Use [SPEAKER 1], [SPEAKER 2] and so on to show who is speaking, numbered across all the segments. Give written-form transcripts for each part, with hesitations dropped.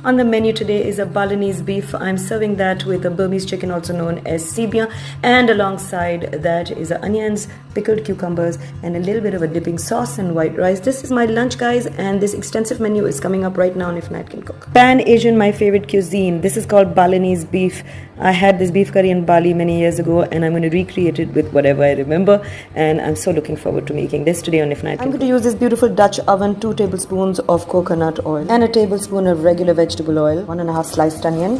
[SPEAKER 1] On the menu today is a Balinese beef. I'm serving that with a Burmese chicken, also known as Seebiyan, and alongside that is onions, pickled cucumbers, and a little bit of a dipping sauce and white rice. This is my lunch, guys, and this extensive menu is coming up right now on Ifnatcancook. Pan-Asian, my favorite cuisine. This is called Balinese beef. I had this beef curry in Bali many years ago, and I'm going to recreate it with whatever I remember, and I'm so looking forward to making this today on Ifnatcancook. I'm going to use this beautiful Dutch oven, 2 tablespoons of coconut oil, and a tablespoon of regular vegetable oil, 1.5 sliced onion.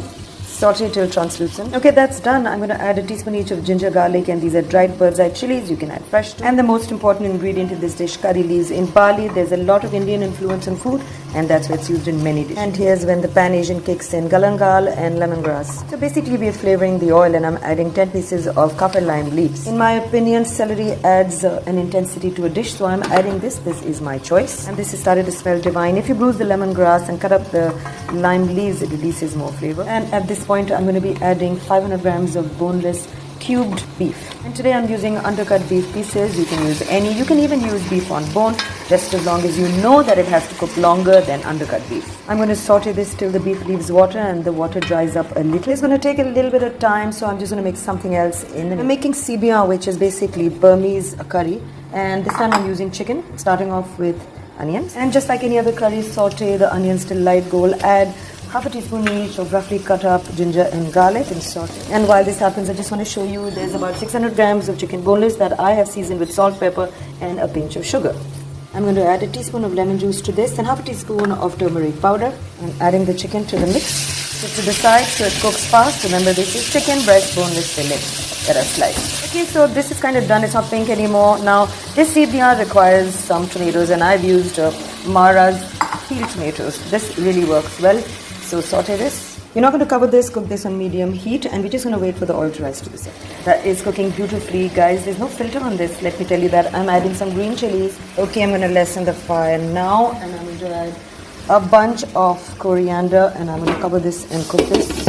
[SPEAKER 1] Saute till translucent. Okay, that's done. I'm going to add a teaspoon each of ginger, garlic, and these are dried bird's eye chilies. You can add fresh too. And the most important ingredient in this dish, curry leaves. In Bali, there's a lot of Indian influence in food, and that's why it's used in many dishes. And here's when the Pan-Asian kicks in, galangal and lemongrass. So basically, we are flavoring the oil, and I'm adding 10 pieces of kaffir lime leaves. In my opinion, celery adds an intensity to a dish, so I'm adding this. This is my choice. And this has started to smell divine. If you bruise the lemongrass and cut up the lime leaves, it releases more flavor. And at this point, I'm going to be adding 500 grams of boneless cubed beef. And today I'm using undercut beef pieces. You can use any. You can even use beef on bone, just as long as you know that it has to cook longer than undercut beef. I'm going to saute this till the beef leaves water and the water dries up a little. It's going to take a little bit of time, so I'm just going to make something else in. I'm making Seebiyan, which is basically Burmese curry. And this time I'm using chicken, starting off with onions. And just like any other curry, saute the onions till light gold. Add half a teaspoon each of roughly cut up ginger and garlic and saute. And while this happens, I just want to show you there's about 600 grams of chicken boneless that I have seasoned with salt, pepper, and a pinch of sugar. I'm going to add a teaspoon of lemon juice to this and half a teaspoon of turmeric powder. I'm adding the chicken to the mix. Put to the side so it cooks fast. Remember, this is chicken breast boneless fillet that I've sliced. Okay, so this is kind of done. It's not pink anymore. Now, this Seebiyan requires some tomatoes, and I've used Mara's peeled tomatoes. This really works well. So saute this. You're not going to cover this, cook this on medium heat, and we're just going to wait for the oil to rise to the surface. That is cooking beautifully, guys. There's no filter on this, let me tell you that. I'm adding some green chilies. Okay, I'm going to lessen the fire now, and I'm going to add a bunch of coriander, and I'm going to cover this and cook this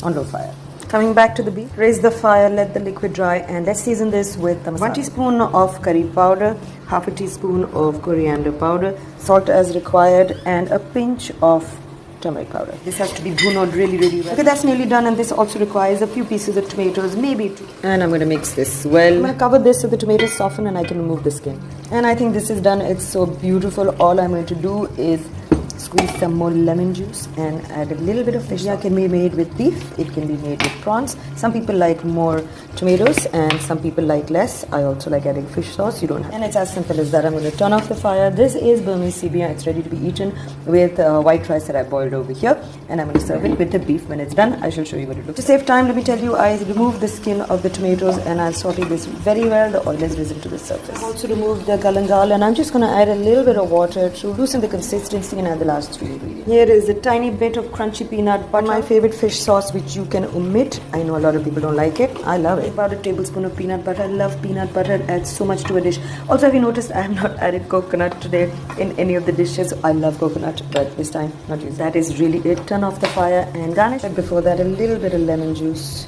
[SPEAKER 1] on low fire. Coming back to the beef, raise the fire, let the liquid dry, and let's season this with 1 teaspoon of curry powder, half a teaspoon of coriander powder, salt as required, and a pinch of turmeric powder. This has to be bruned really well. Okay, that's nearly done, and this also requires a few pieces of tomatoes, maybe 2. And I'm going to mix this well. I'm going to cover this so the tomatoes soften and I can remove the skin. And I think this is done. It's so beautiful. All I'm going to do is squeeze some more lemon juice and add a little bit of fish. It can be made with beef, it can be made with prawns. Some people like more tomatoes and some people like less. I also like adding fish sauce. You don't have. And it's as simple as that. I'm going to turn off the fire. This is Burmese Seebiyan. It's ready to be eaten with white rice that I boiled over here, and I'm going to serve it with the beef. When it's done, I shall show you what it looks like. To save time, let me tell you, I removed the skin of the tomatoes and I'll saute this very well. The oil has risen to the surface. I've also removed the galangal, and I'm just going to add a little bit of water to loosen the consistency and add the last 3 ingredients. Here is a tiny bit of crunchy peanut butter. My favorite fish sauce, which you can omit. I know a lot of people don't like it. I love it. About a tablespoon of peanut butter. I love peanut butter. It adds so much to a dish. Also, have you noticed I have not added coconut today in any of the dishes? I love coconut, but this time not used. That is really it. Turn off the fire and garnish. But before that, a little bit of lemon juice,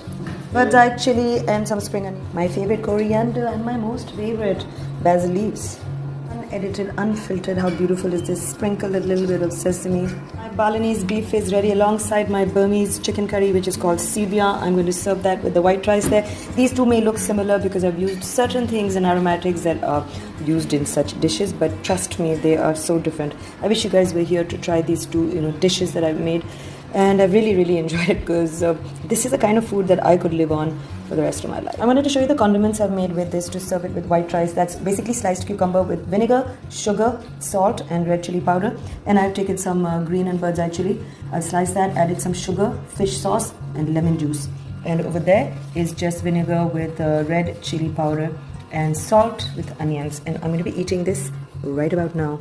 [SPEAKER 1] bird's eye chili, and some spring onion. My favorite coriander and my most favorite basil leaves. Unedited, unfiltered. How beautiful is this? Sprinkle a little bit of sesame. My Balinese beef is ready alongside my Burmese chicken curry, which is called Seebiyan. I'm going to serve that with the white rice there. These two may look similar because I've used certain things and aromatics that are used in such dishes, but trust me, they are so different. I wish you guys were here to try these two dishes that I've made, and I really enjoyed it because this is the kind of food that I could live on for the rest of my life. I wanted to show you the condiments I've made with this to serve it with white rice. That's basically sliced cucumber with vinegar, sugar, salt, and red chili powder. And I've taken some green and bird's eye chili. I've sliced that, added some sugar, fish sauce, and lemon juice. And over there is just vinegar with red chili powder and salt with onions. And I'm going to be eating this right about now.